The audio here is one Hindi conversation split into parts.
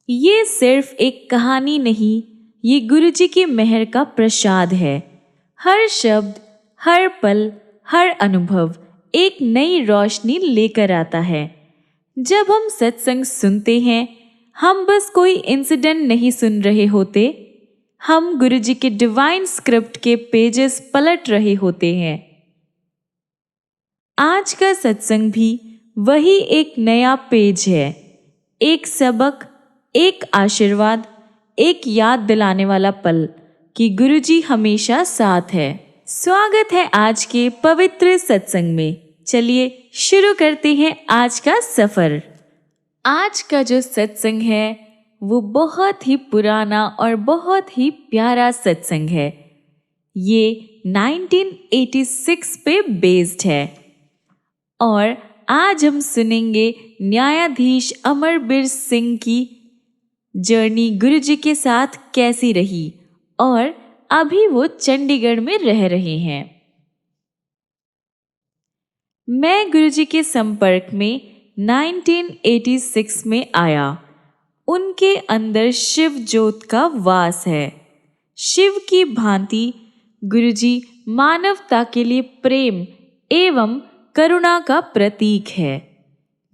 ये सिर्फ एक कहानी नहीं, ये गुरुजी की मेहर का प्रसाद है। हर शब्द, हर पल, हर अनुभव एक नई रोशनी लेकर आता है। जब हम सत्संग सुनते हैं, हम बस कोई इंसिडेंट नहीं सुन रहे होते, हम गुरुजी के डिवाइन स्क्रिप्ट के पेजेस पलट रहे होते हैं। आज का सत्संग भी वही एक नया पेज है, एक सबक, एक आशीर्वाद, एक याद दिलाने वाला पल कि गुरुजी हमेशा साथ है। स्वागत है आज के पवित्र सत्संग में। चलिए शुरू करते हैं आज का सफर। आज का जो सत्संग है वो बहुत ही पुराना और बहुत ही प्यारा सत्संग है। ये 1986 पे बेस्ड है और आज हम सुनेंगे न्यायाधीश अमरबीर सिंह की जर्नी गुरुजी के साथ कैसी रही और अभी वो चंडीगढ़ में रह रहे हैं। मैं गुरुजी के संपर्क में 1986 में आया। उनके अंदर शिव ज्योत का वास है। शिव की भांति गुरुजी मानवता के लिए प्रेम एवं करुणा का प्रतीक है।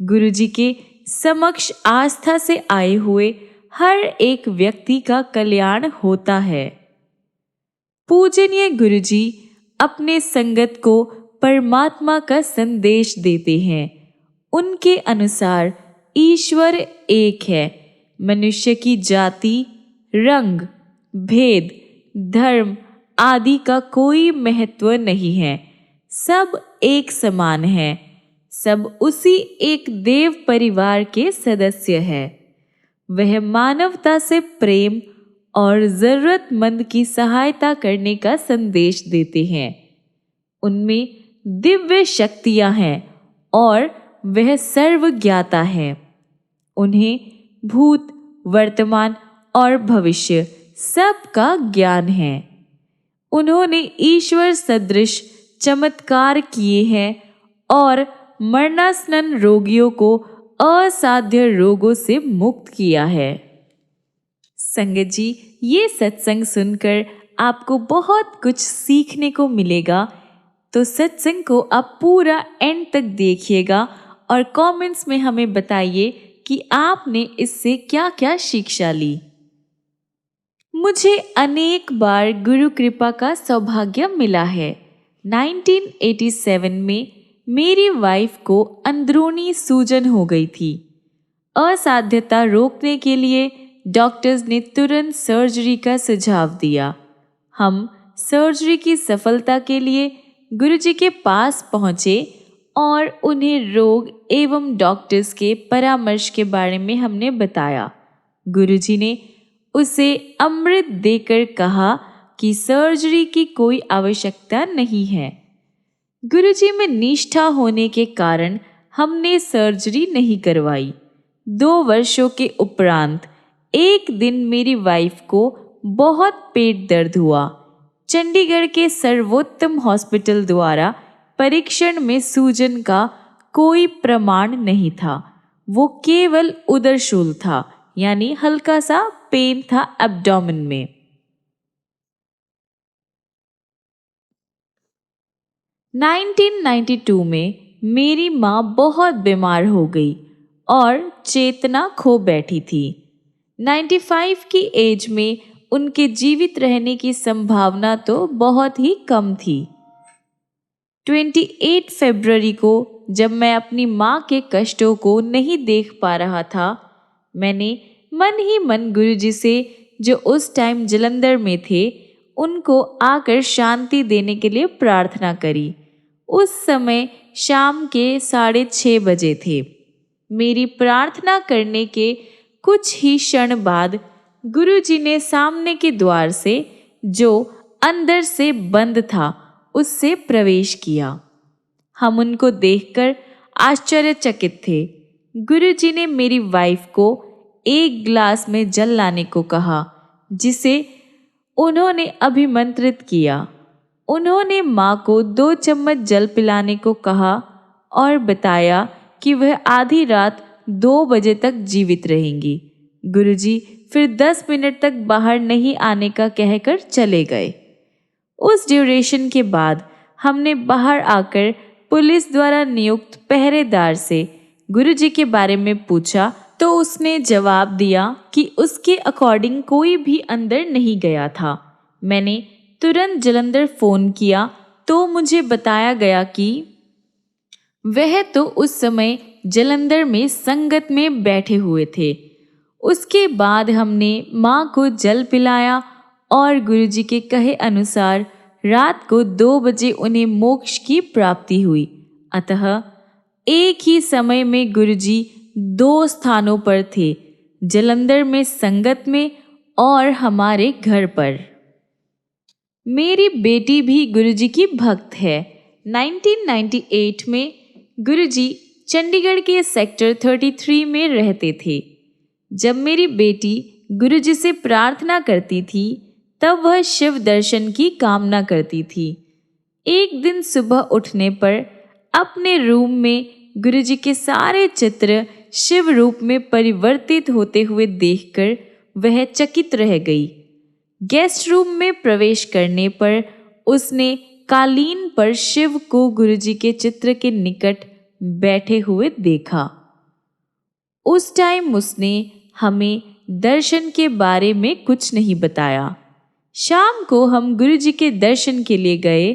गुरुजी के समक्ष आस्था से आए हुए हर एक व्यक्ति का कल्याण होता है। पूजनीय गुरुजी अपने संगत को परमात्मा का संदेश देते हैं। उनके अनुसार ईश्वर एक है। मनुष्य की जाति, रंग, भेद, धर्म आदि का कोई महत्व नहीं है। सब एक समान है। सब उसी एक देव परिवार के सदस्य है। वह मानवता से प्रेम और जरूरतमंद की सहायता करने का संदेश देते हैं। उनमें दिव्य शक्तियां हैं और वह सर्वज्ञाता है। उन्हें भूत, वर्तमान और भविष्य सब का ज्ञान है। उन्होंने ईश्वर सदृश चमत्कार किए हैं और मरणासन रोगियों को असाध्य रोगों से मुक्त किया है। संगत जी, ये सत्संग सुनकर आपको बहुत कुछ सीखने को मिलेगा, तो सत्संग को आप पूरा एंड तक देखिएगा और कमेंट्स में हमें बताइए कि आपने इससे क्या क्या शिक्षा ली। मुझे अनेक बार गुरु कृपा का सौभाग्य मिला है। 1987 में मेरी वाइफ को अंदरूनी सूजन हो गई थी। असाध्यता रोकने के लिए डॉक्टर्स ने तुरंत सर्जरी का सुझाव दिया। हम सर्जरी की सफलता के लिए गुरुजी के पास पहुँचे और उन्हें रोग एवं डॉक्टर्स के परामर्श के बारे में हमने बताया। गुरुजी ने उसे अमृत देकर कहा कि सर्जरी की कोई आवश्यकता नहीं है। गुरुजी में निष्ठा होने के कारण हमने सर्जरी नहीं करवाई। 2 वर्षों के उपरांत एक दिन मेरी वाइफ को बहुत पेट दर्द हुआ। चंडीगढ़ के सर्वोत्तम हॉस्पिटल द्वारा परीक्षण में सूजन का कोई प्रमाण नहीं था। वो केवल उदरशूल था, यानी हल्का सा पेन था एब्डोमेन में। नाइनटीन 1992 में मेरी माँ बहुत बीमार हो गई और चेतना खो बैठी थी। 95 की एज में उनके जीवित रहने की संभावना तो बहुत ही कम थी। 28 फरवरी को जब मैं अपनी माँ के कष्टों को नहीं देख पा रहा था, मैंने मन ही मन गुरुजी से, जो उस टाइम जलंधर में थे, उनको आकर शांति देने के लिए प्रार्थना करी। उस समय शाम के 6:30 बजे थे। मेरी प्रार्थना करने के कुछ ही क्षण बाद गुरुजी ने सामने के द्वार से, जो अंदर से बंद था, उससे प्रवेश किया। हम उनको देखकर आश्चर्यचकित थे। गुरुजी ने मेरी वाइफ को एक गिलास में जल लाने को कहा, जिसे उन्होंने अभिमंत्रित किया। उन्होंने माँ को 2 चम्मच जल पिलाने को कहा और बताया कि वह आधी रात 2 बजे तक जीवित रहेंगी। गुरुजी फिर 10 मिनट तक बाहर नहीं आने का कहकर चले गए। उस ड्यूरेशन के बाद हमने बाहर आकर पुलिस द्वारा नियुक्त पहरेदार से गुरुजी के बारे में पूछा तो उसने जवाब दिया कि उसके अकॉर्डिंग कोई भी अंदर नहीं गया था। मैंने तुरंत जलंधर फ़ोन किया तो मुझे बताया गया कि वह तो उस समय जलंधर में संगत में बैठे हुए थे। उसके बाद हमने माँ को जल पिलाया और गुरुजी के कहे अनुसार रात को 2 बजे उन्हें मोक्ष की प्राप्ति हुई। अतः एक ही समय में गुरुजी 2 स्थानों पर थे, जलंधर में संगत में और हमारे घर पर। मेरी बेटी भी गुरुजी की भक्त है। 1998 में गुरुजी चंडीगढ़ के सेक्टर 33 में रहते थे। जब मेरी बेटी गुरुजी से प्रार्थना करती थी तब वह शिव दर्शन की कामना करती थी। एक दिन सुबह उठने पर अपने रूम में गुरुजी के सारे चित्र शिव रूप में परिवर्तित होते हुए देखकर वह चकित रह गई। गेस्ट रूम में प्रवेश करने पर उसने कालीन पर शिव को गुरुजी के चित्र के निकट बैठे हुए देखा। उस टाइम उसने हमें दर्शन के बारे में कुछ नहीं बताया। शाम को हम गुरुजी के दर्शन के लिए गए।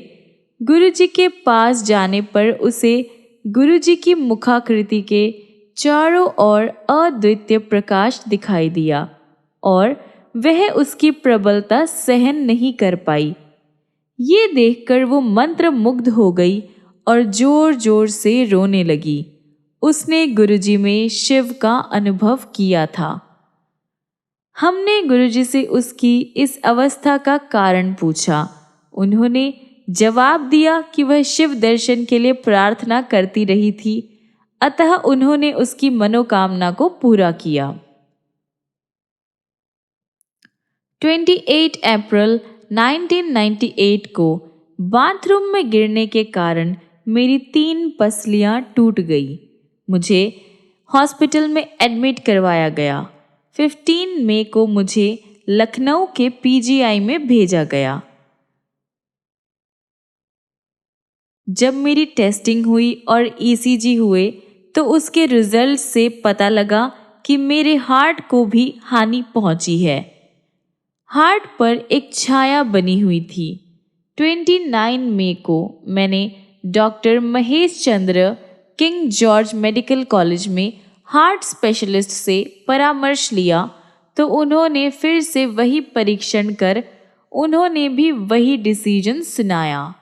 गुरुजी के पास जाने पर उसे गुरुजी की मुखाकृति के चारों ओर अद्वितीय प्रकाश दिखाई दिया और वह उसकी प्रबलता सहन नहीं कर पाई। ये देखकर वो मंत्र मुग्ध हो गई और जोर जोर से रोने लगी। उसने गुरुजी में शिव का अनुभव किया था। हमने गुरुजी से उसकी इस अवस्था का कारण पूछा। उन्होंने जवाब दिया कि वह शिव दर्शन के लिए प्रार्थना करती रही थी, अतः उन्होंने उसकी मनोकामना को पूरा किया। 28 अप्रैल 1998 को बाथरूम में गिरने के कारण मेरी 3 पसलियां टूट गई। मुझे हॉस्पिटल में एडमिट करवाया गया। 15 मई को मुझे लखनऊ के पीजीआई में भेजा गया। जब मेरी टेस्टिंग हुई और ईसीजी हुए तो उसके रिजल्ट से पता लगा कि मेरे हार्ट को भी हानि पहुंची है। हार्ट पर एक छाया बनी हुई थी। 29 मई को मैंने doctor Mahesh Chandra king George medical college में हार्ट स्पेशलिस्ट से परामर्श लिया तो उन्होंने फिर से वही परीक्षण कर उन्होंने भी वही डिसीजन सुनाया।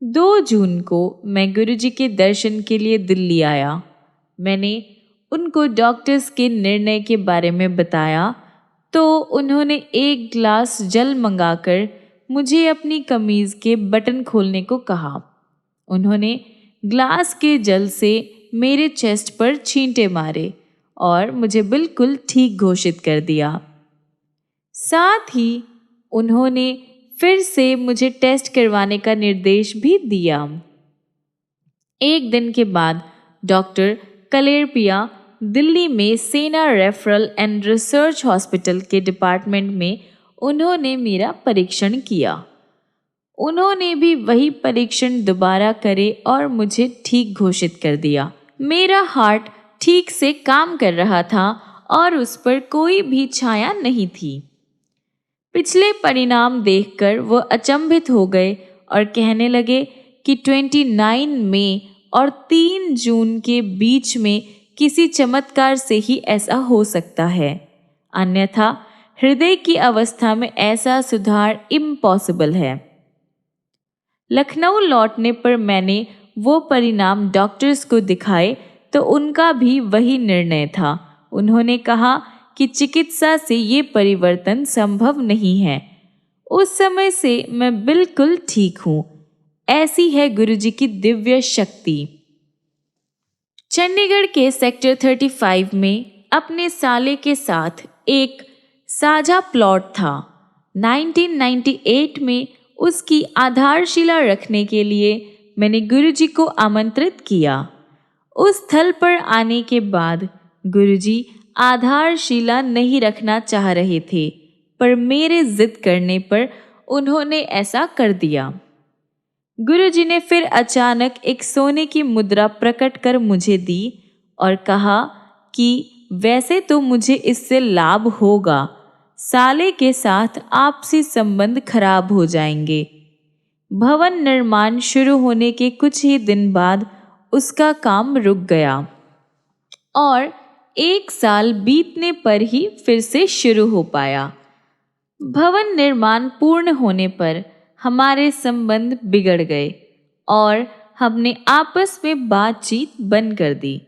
2 जून को मैं गुरुजी के दर्शन के लिए दिल्ली आया। मैंने उनको डॉक्टर्स के निर्णय के बारे में बताया तो उन्होंने 1 गिलास जल मंगाकर मुझे अपनी कमीज़ के बटन खोलने को कहा। उन्होंने ग्लास के जल से मेरे चेस्ट पर छींटे मारे और मुझे बिल्कुल ठीक घोषित कर दिया। साथ ही उन्होंने फिर से मुझे टेस्ट करवाने का निर्देश भी दिया। 1 दिन के बाद डॉक्टर कलेरपिया दिल्ली में सेना रेफरल एंड रिसर्च हॉस्पिटल के डिपार्टमेंट में उन्होंने मेरा परीक्षण किया। उन्होंने भी वही परीक्षण दोबारा करे और मुझे ठीक घोषित कर दिया। मेरा हार्ट ठीक से काम कर रहा था और उस पर कोई भी छाया नहीं थी। पिछले परिणाम देखकर वो अचंभित हो गए और कहने लगे कि 29 मई और 3 जून के बीच में किसी चमत्कार से ही ऐसा हो सकता है, अन्यथा हृदय की अवस्था में ऐसा सुधार इम्पॉसिबल है। लखनऊ लौटने पर मैंने वो परिणाम डॉक्टर्स को दिखाए तो उनका भी वही निर्णय था। उन्होंने कहा कि चिकित्सा से ये परिवर्तन संभव नहीं है। उस समय से मैं बिल्कुल ठीक हूँ। ऐसी है गुरुजी की दिव्य शक्ति। चंडीगढ़ के सेक्टर 35 में अपने साले के साथ एक साझा प्लॉट था। 1998 में उसकी आधारशिला रखने के लिए मैंने गुरुजी को आमंत्रित किया। उस स्थल पर आने के बाद गुरुजी आधारशिला नहीं रखना चाह रहे थे, पर मेरे जिद करने पर उन्होंने ऐसा कर दिया। गुरुजी ने फिर अचानक एक सोने की मुद्रा प्रकट कर मुझे दी और कहा कि वैसे तो मुझे इससे लाभ होगा, साले के साथ आपसी संबंध खराब हो जाएंगे। भवन निर्माण शुरू होने के कुछ ही दिन बाद उसका काम रुक गया और 1 साल बीतने पर ही फिर से शुरू हो पाया। भवन निर्माण पूर्ण होने पर हमारे संबंध बिगड़ गए और हमने आपस में बातचीत बंद कर दी।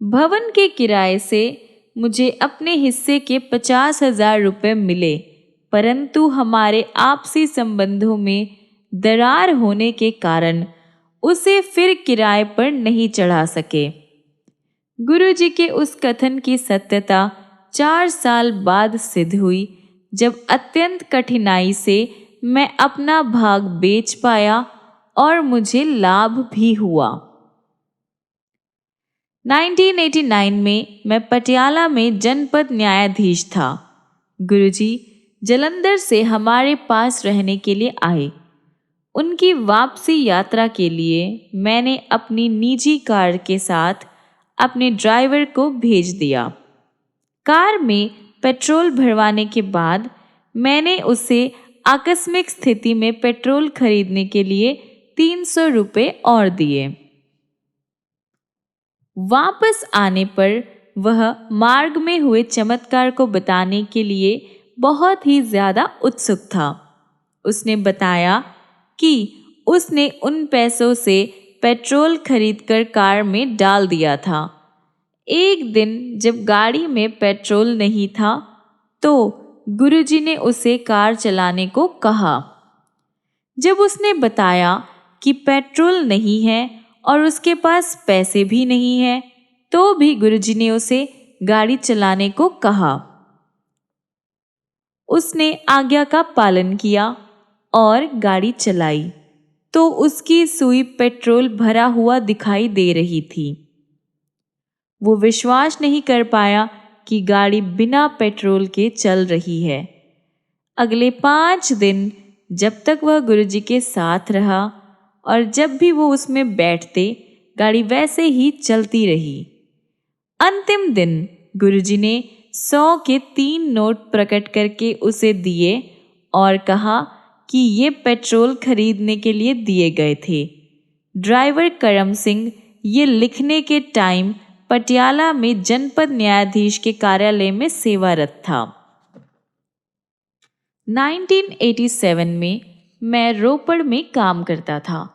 भवन के किराए से मुझे अपने हिस्से के 50,000 रुपये मिले, परंतु हमारे आपसी संबंधों में दरार होने के कारण उसे फिर किराए पर नहीं चढ़ा सके। गुरुजी के उस कथन की सत्यता 4 साल बाद सिद्ध हुई, जब अत्यंत कठिनाई से मैं अपना भाग बेच पाया और मुझे लाभ भी हुआ। 1989 में मैं पटियाला में जनपद न्यायाधीश था। गुरुजी जलंधर से हमारे पास रहने के लिए आए। उनकी वापसी यात्रा के लिए मैंने अपनी निजी कार के साथ अपने ड्राइवर को भेज दिया। कार में पेट्रोल भरवाने के बाद मैंने उसे आकस्मिक स्थिति में पेट्रोल खरीदने के लिए 300 रुपये और दिए। वापस आने पर वह मार्ग में हुए चमत्कार को बताने के लिए बहुत ही ज़्यादा उत्सुक था। उसने बताया कि उसने उन पैसों से पेट्रोल खरीदकर कार में डाल दिया था। एक दिन जब गाड़ी में पेट्रोल नहीं था तो गुरुजी ने उसे कार चलाने को कहा। जब उसने बताया कि पेट्रोल नहीं है और उसके पास पैसे भी नहीं है, तो भी गुरुजी ने उसे गाड़ी चलाने को कहा। उसने आज्ञा का पालन किया और गाड़ी चलाई तो उसकी सुई पेट्रोल भरा हुआ दिखाई दे रही थी। वो विश्वास नहीं कर पाया कि गाड़ी बिना पेट्रोल के चल रही है। अगले 5 दिन जब तक वह गुरुजी के साथ रहा और जब भी वो उसमें बैठते, गाड़ी वैसे ही चलती रही। अंतिम दिन गुरुजी ने 100 के 3 नोट प्रकट करके उसे दिए और कहा कि ये पेट्रोल खरीदने के लिए दिए गए थे। ड्राइवर करम सिंह ये लिखने के टाइम पटियाला में जनपद न्यायाधीश के कार्यालय में सेवारत था। 1987 में मैं रोपड़ में काम करता था।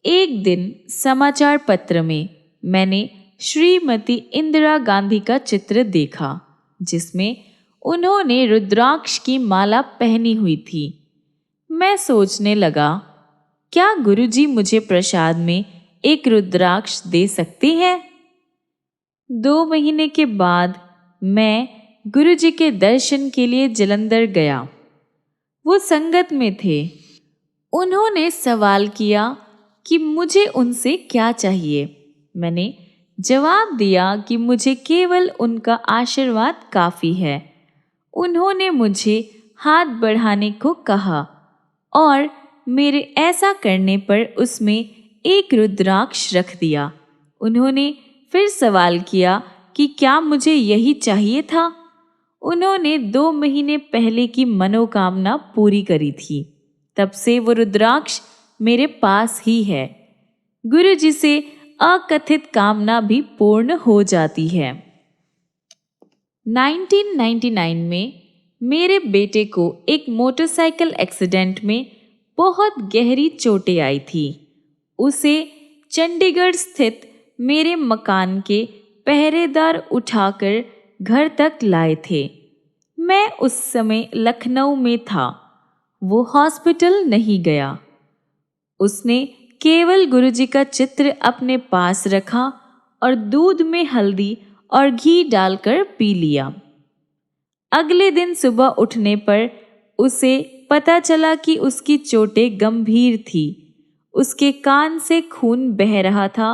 एक दिन समाचार पत्र में मैंने श्रीमती इंदिरा गांधी का चित्र देखा, जिसमें उन्होंने रुद्राक्ष की माला पहनी हुई थी। मैं सोचने लगा, क्या गुरुजी मुझे प्रसाद में एक रुद्राक्ष दे सकते हैं? 2 महीने के बाद मैं गुरुजी के दर्शन के लिए जलंधर गया। वो संगत में थे। उन्होंने सवाल किया कि मुझे उनसे क्या चाहिए। मैंने जवाब दिया कि मुझे केवल उनका आशीर्वाद काफ़ी है। उन्होंने मुझे हाथ बढ़ाने को कहा और मेरे ऐसा करने पर उसमें एक रुद्राक्ष रख दिया। उन्होंने फिर सवाल किया कि क्या मुझे यही चाहिए था। उन्होंने 2 महीने पहले की मनोकामना पूरी करी थी। तब से वो रुद्राक्ष मेरे पास ही है। गुरुजी से अकथित कामना भी पूर्ण हो जाती है। 1999 में मेरे बेटे को एक मोटरसाइकिल एक्सीडेंट में बहुत गहरी चोटें आई थी। उसे चंडीगढ़ स्थित मेरे मकान के पहरेदार उठाकर घर तक लाए थे। मैं उस समय लखनऊ में था। वो हॉस्पिटल नहीं गया। उसने केवल गुरुजी का चित्र अपने पास रखा और दूध में हल्दी और घी डालकर पी लिया। अगले दिन सुबह उठने पर उसे पता चला कि उसकी चोटें गंभीर थी। उसके कान से खून बह रहा था।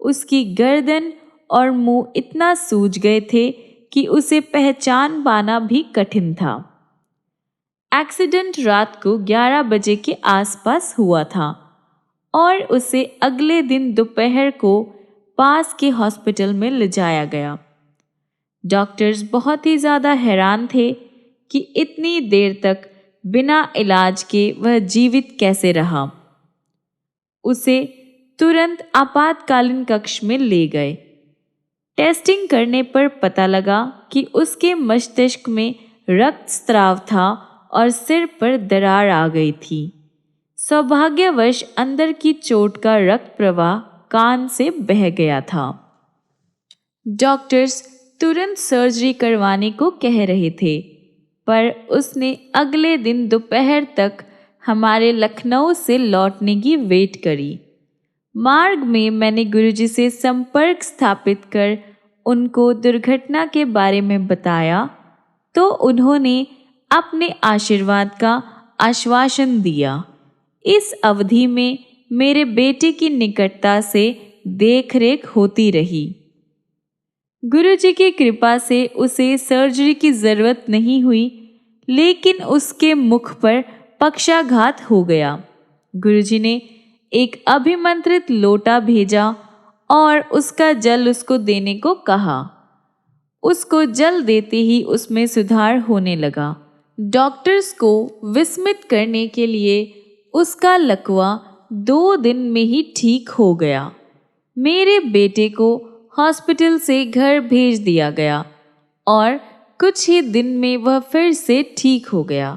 उसकी गर्दन और मुंह इतना सूज गए थे कि उसे पहचान पाना भी कठिन था। एक्सीडेंट रात को 11 बजे के आसपास हुआ था और उसे अगले दिन दोपहर को पास के हॉस्पिटल में ले जाया गया। डॉक्टर्स बहुत ही ज़्यादा हैरान थे कि इतनी देर तक बिना इलाज के वह जीवित कैसे रहा। उसे तुरंत आपातकालीन कक्ष में ले गए। टेस्टिंग करने पर पता लगा कि उसके मस्तिष्क में रक्तस्राव था और सिर पर दरार आ गई थी। सौभाग्यवश अंदर की चोट का रक्त प्रवाह कान से बह गया था। डॉक्टर्स तुरंत सर्जरी करवाने को कह रहे थे, पर उसने अगले दिन दोपहर तक हमारे लखनऊ से लौटने की वेट करी। मार्ग में मैंने गुरुजी से संपर्क स्थापित कर उनको दुर्घटना के बारे में बताया तो उन्होंने अपने आशीर्वाद का आश्वासन दिया। इस अवधि में मेरे बेटे की निकटता से देखरेख होती रही। गुरुजी की कृपा से उसे सर्जरी की ज़रूरत नहीं हुई, लेकिन उसके मुख पर पक्षाघात हो गया। गुरुजी ने एक अभिमंत्रित लोटा भेजा और उसका जल उसको देने को कहा। उसको जल देते ही उसमें सुधार होने लगा। डॉक्टर्स को विस्मित करने के लिए उसका लकवा 2 दिन में ही ठीक हो गया। मेरे बेटे को हॉस्पिटल से घर भेज दिया गया और कुछ ही दिन में वह फिर से ठीक हो गया।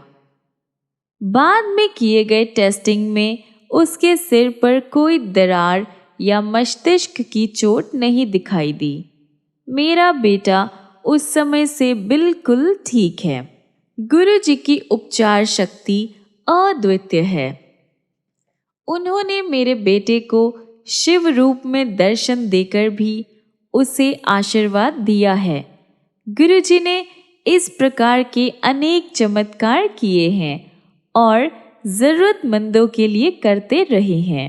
बाद में किए गए टेस्टिंग में उसके सिर पर कोई दरार या मस्तिष्क की चोट नहीं दिखाई दी। मेरा बेटा उस समय से बिल्कुल ठीक है। गुरुजी की उपचार शक्ति अद्वितीय है। उन्होंने मेरे बेटे को शिव रूप में दर्शन देकर भी उसे आशीर्वाद दिया है। गुरुजी ने इस प्रकार के अनेक चमत्कार किए हैं और ज़रूरतमंदों के लिए करते रहे हैं।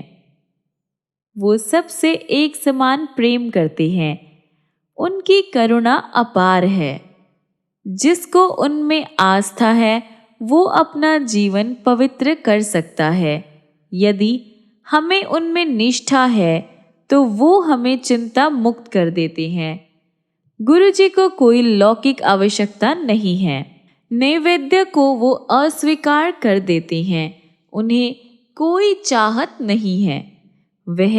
वो सबसे एक समान प्रेम करते हैं। उनकी करुणा अपार है। जिसको उनमें आस्था है वो अपना जीवन पवित्र कर सकता है। यदि हमें उनमें निष्ठा है तो वो हमें चिंता मुक्त कर देते हैं। गुरुजी को कोई लौकिक आवश्यकता नहीं है। नैवेद्य को वो अस्वीकार कर देते हैं। उन्हें कोई चाहत नहीं है। वह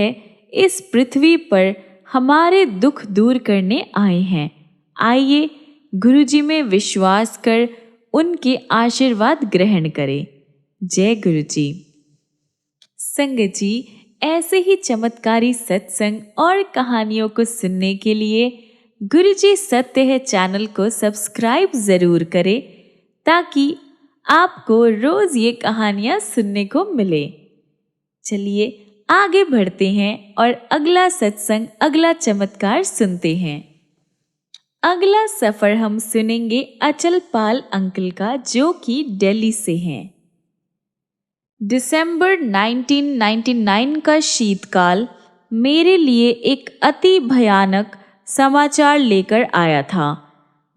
इस पृथ्वी पर हमारे दुख दूर करने आए हैं। आइए गुरुजी में विश्वास कर उनके आशीर्वाद ग्रहण करें। जय गुरुजी। संगत जी, ऐसे ही चमत्कारी सत्संग और कहानियों को सुनने के लिए गुरुजी सत्य है चैनल को सब्सक्राइब ज़रूर करें ताकि आपको रोज़ ये कहानियाँ सुनने को मिले। चलिए आगे बढ़ते हैं और अगला सत्संग, अगला चमत्कार सुनते हैं। अगला सफ़र हम सुनेंगे अचल पाल अंकल का, जो कि दिल्ली से हैं। दिसंबर 1999 का शीतकाल मेरे लिए एक अति भयानक समाचार लेकर आया था।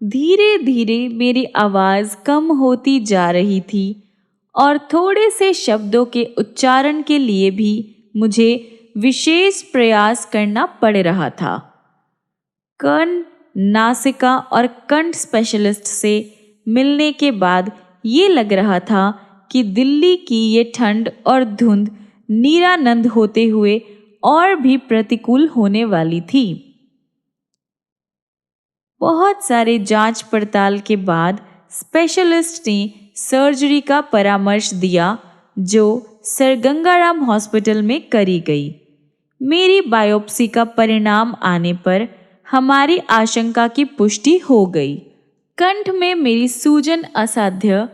धीरे धीरे मेरी आवाज़ कम होती जा रही थी और थोड़े से शब्दों के उच्चारण के लिए भी मुझे विशेष प्रयास करना पड़ रहा था। कर्ण, नासिका और कंठ स्पेशलिस्ट से मिलने के बाद ये लग रहा था कि दिल्ली की ये ठंड और धुंध निरानंद होते हुए और भी प्रतिकूल होने वाली थी। बहुत सारे जांच पड़ताल के बाद स्पेशलिस्ट ने सर्जरी का परामर्श दिया, जो सर गंगाराम हॉस्पिटल में करी गई। मेरी बायोप्सी का परिणाम आने पर हमारी आशंका की पुष्टि हो गई। कंठ में मेरी सूजन असाध्य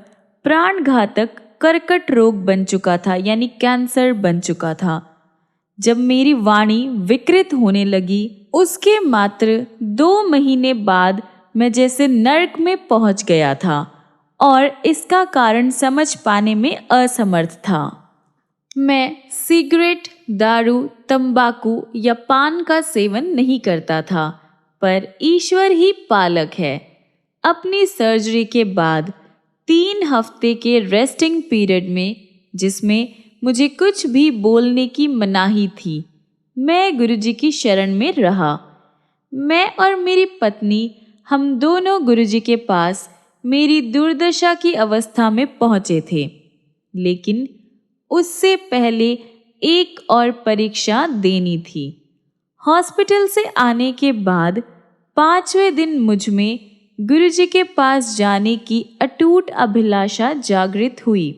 प्राणघातक कर्कट रोग बन चुका था, यानी कैंसर बन चुका था। जब मेरी वाणी विकृत होने लगी, उसके मात्र 2 महीने बाद मैं जैसे नर्क में पहुंच गया था और इसका कारण समझ पाने में असमर्थ था। मैं सिगरेट, दारू, तंबाकू या पान का सेवन नहीं करता था, पर ईश्वर ही पालक है। अपनी सर्जरी के बाद 3 हफ्ते के रेस्टिंग पीरियड में, जिसमें मुझे कुछ भी बोलने की मनाही थी, मैं गुरुजी की शरण में रहा। मैं और मेरी पत्नी, हम दोनों गुरुजी के पास मेरी दुर्दशा की अवस्था में पहुंचे थे। लेकिन उससे पहले एक और परीक्षा देनी थी। हॉस्पिटल से आने के बाद 5वें दिन मुझ में गुरुजी के पास जाने की अटूट अभिलाषा जागृत हुई।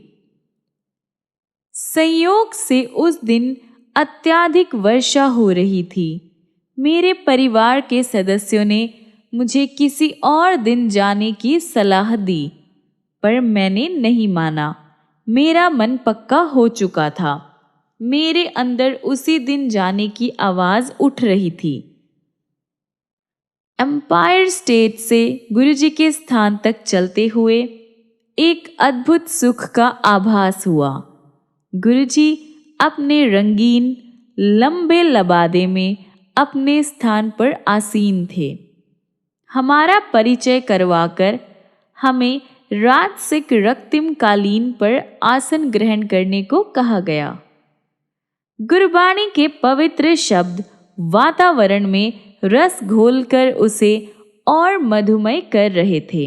संयोग से उस दिन अत्यधिक वर्षा हो रही थी। मेरे परिवार के सदस्यों ने मुझे किसी और दिन जाने की सलाह दी, पर मैंने नहीं माना। मेरा मन पक्का हो चुका था। मेरे अंदर उसी दिन जाने की आवाज़ उठ रही थी। एम्पायर स्टेट से गुरुजी के स्थान तक चलते हुए एक अद्भुत सुख का आभास हुआ। गुरुजी अपने रंगीन लंबे लबादे में अपने स्थान पर आसीन थे। हमारा परिचय करवाकर हमें राजसिक रक्तिम कालीन पर आसन ग्रहण करने को कहा गया। गुरबाणी के पवित्र शब्द वातावरण में रस घोलकर उसे और मधुमय कर रहे थे।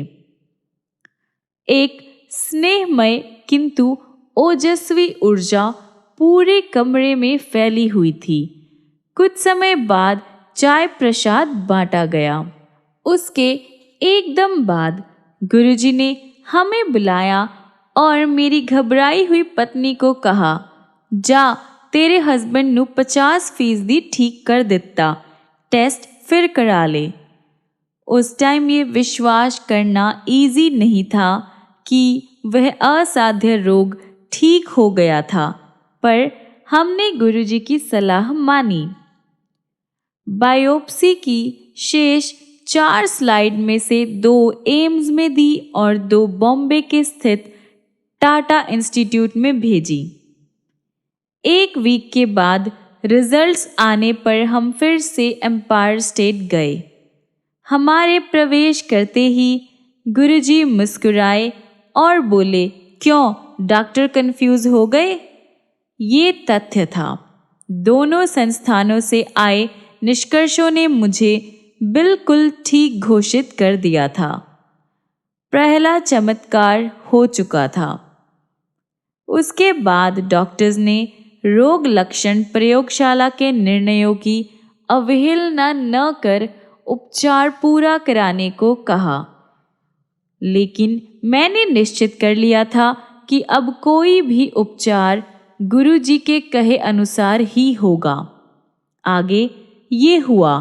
एक स्नेहमय किंतु ओजस्वी ऊर्जा पूरे कमरे में फैली हुई थी। कुछ समय बाद चाय प्रसाद बांटा गया। उसके एकदम बाद गुरुजी ने हमें बुलाया और मेरी घबराई हुई पत्नी को कहा, जा तेरे हस्बैंड नू 50% ठीक कर दिता, टेस्ट फिर करा ले। उस टाइम ये विश्वास करना इजी नहीं था कि वह असाध्य रोग ठीक हो गया था, पर हमने गुरुजी की सलाह मानी। बायोप्सी की शेष 4 स्लाइड में से 2 एम्स में दी और 2 बॉम्बे के स्थित टाटा इंस्टीट्यूट में भेजी। 1 वीक के बाद रिजल्ट्स आने पर हम फिर से एम्पायर स्टेट गए। हमारे प्रवेश करते ही गुरुजी मुस्कुराए और बोले, क्यों डॉक्टर कंफ्यूज हो गए? ये तथ्य था। दोनों संस्थानों से आए निष्कर्षों ने मुझे बिल्कुल ठीक घोषित कर दिया था। पहला चमत्कार हो चुका था। उसके बाद डॉक्टर्स ने रोग लक्षण प्रयोगशाला के निर्णयों की अवहेलना न कर उपचार पूरा कराने को कहा। लेकिन मैंने निश्चित कर लिया था कि अब कोई भी उपचार गुरुजी के कहे अनुसार ही होगा। आगे ये हुआ।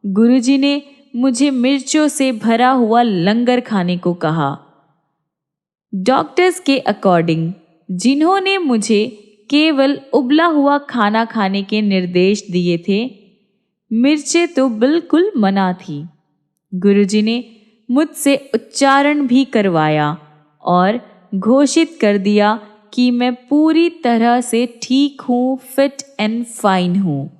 गुरुजी ने मुझे मिर्चों से भरा हुआ लंगर खाने को कहा। डॉक्टर्स के अकॉर्डिंग, जिन्होंने मुझे केवल उबला हुआ खाना खाने के निर्देश दिए थे, मिर्चें तो बिल्कुल मना थी। गुरुजी ने मुझसे उच्चारण भी करवाया और घोषित कर दिया कि मैं पूरी तरह से ठीक हूँ, फिट एंड फाइन हूँ।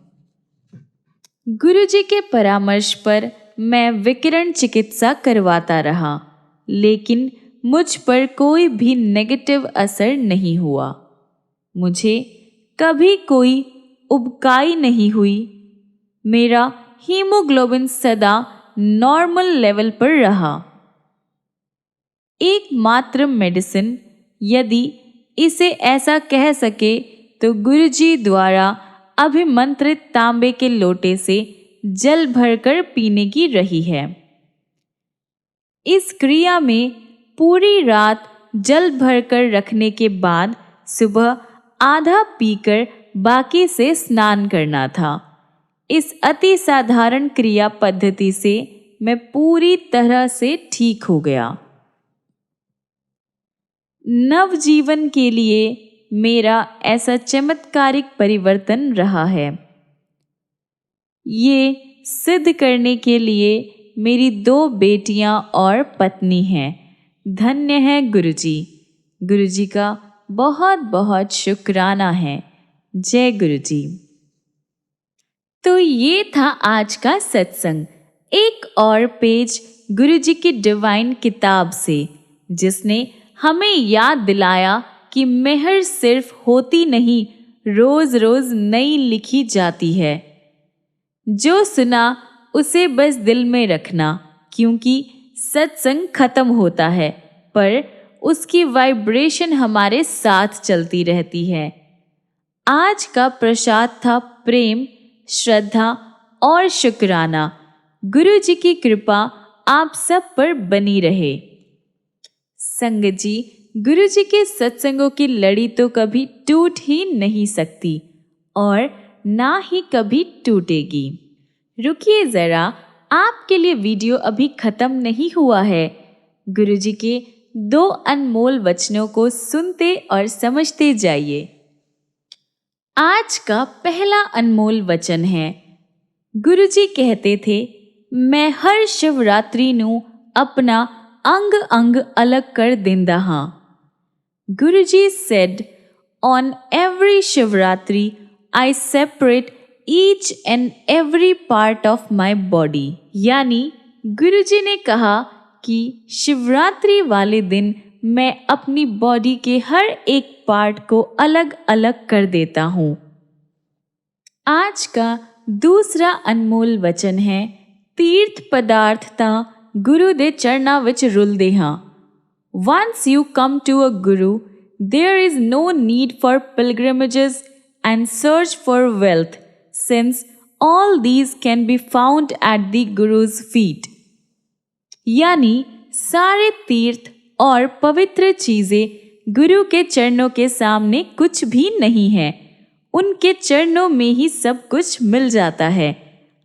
गुरुजी के परामर्श पर मैं विकिरण चिकित्सा करवाता रहा, लेकिन मुझ पर कोई भी नेगेटिव असर नहीं हुआ। मुझे कभी कोई उबकाई नहीं हुई। मेरा हीमोग्लोबिन सदा नॉर्मल लेवल पर रहा। एकमात्र मेडिसिन, यदि इसे ऐसा कह सके, तो गुरुजी द्वारा अभिमंत्रित तांबे के लोटे से जल भरकर पीने की रही है। इस क्रिया में पूरी रात जल भरकर रखने के बाद सुबह आधा पीकर बाकी से स्नान करना था। इस अति साधारण क्रिया पद्धति से मैं पूरी तरह से ठीक हो गया। नवजीवन के लिए मेरा ऐसा चमत्कारिक परिवर्तन रहा है। ये सिद्ध करने के लिए मेरी 2 बेटियां और पत्नी हैं। धन्य है गुरुजी। गुरुजी का बहुत बहुत शुक्राना है। जय गुरुजी। तो ये था आज का सत्संग। एक और पेज गुरुजी की डिवाइन किताब से, जिसने हमें याद दिलाया कि मेहर सिर्फ होती नहीं, रोज रोज नई लिखी जाती है। जो सुना उसे बस दिल में रखना, क्योंकि सत्संग खत्म होता है पर उसकी वाइब्रेशन हमारे साथ चलती रहती है। आज का प्रसाद था प्रेम, श्रद्धा और शुक्राना। गुरु जी की कृपा आप सब पर बनी रहे। संगत जी, गुरु जी के सत्संगों की लड़ी तो कभी टूट ही नहीं सकती और ना ही कभी टूटेगी। रुकिए जरा, आपके लिए वीडियो अभी खत्म नहीं हुआ है। गुरु जी के 2 अनमोल वचनों को सुनते और समझते जाइए। आज का पहला अनमोल वचन है, गुरुजी कहते थे, मैं हर शिवरात्रि नू अपना अंग अंग अलग कर देंदा हाँ। गुरुजी said, on every Shivratri I separate each and every part of my body। यानी गुरुजी ने कहा कि शिवरात्रि वाले दिन मैं अपनी बॉडी के हर एक पार्ट को अलग अलग कर देता हूँ। आज का दूसरा अनमोल वचन है, तीर्थ पदार्थ ता गुरु दे चरना विच रुलदे हाँ। Once you come to a guru, there is no need for pilgrimages and search for wealth, since all these can be found at the guru's feet। यानी सारे तीर्थ और पवित्र चीजें गुरु के चरणों के सामने कुछ भी नहीं है। उनके चरणों में ही सब कुछ मिल जाता है।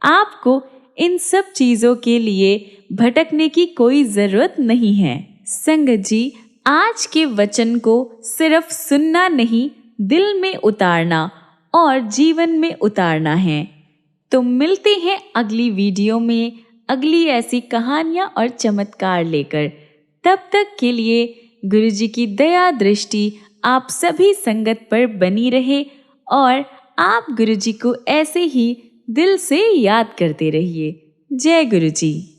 आपको इन सब चीजों के लिए भटकने की कोई जरूरत नहीं है। संगत जी, आज के वचन को सिर्फ सुनना नहीं, दिल में उतारना और जीवन में उतारना है। तो मिलते हैं अगली वीडियो में अगली ऐसी कहानियाँ और चमत्कार लेकर। तब तक के लिए गुरुजी की दया दृष्टि आप सभी संगत पर बनी रहे और आप गुरुजी को ऐसे ही दिल से याद करते रहिए। जय गुरुजी।